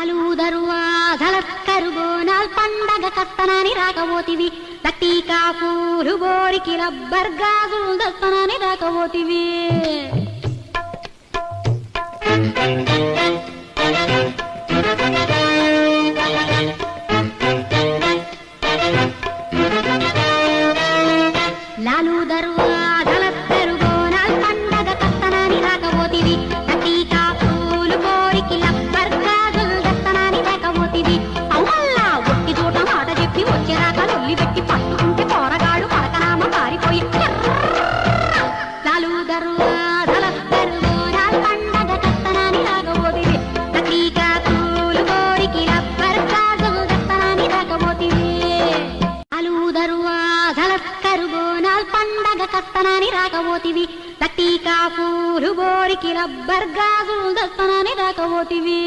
లాలు దరువాజల కరుబోనాల్ పండగ కత్తనాని రాకపోతివి లట్టీకా పూలు బోరికి రబ్బర్ గాజులు దస్తనాని రాకపోతివి లాలు దరువాజల కరుబోనాల్ పండగ కత్తనాని రాకపోతివి లట్టీకా పూలు బోరికి రబ్బర్ గాజులు దస్తనాని రాకపోతివి అవునల్లా ఒట్టి చోట మాట చెప్పి వచ్చేరాక లొల్లి పెట్టి పట్టుకుంటే పోరగాడు పడకనామ పారిపోయి లాలు దరువాజల కరుబోనాల్ పండగ కత్తనాని రాకపోతివి లట్టీకా పూలు బోరికి రబ్బర్ గాజులు దస్తనాని రాకపోతివి లాలు దరువాజల కరుబోనాల్ పండగ కత్తనాని రాకపోతివి లట్టీకా పూలు బోరికి రబ్బర్ గాజులు దస్తనాని రాకపోతివి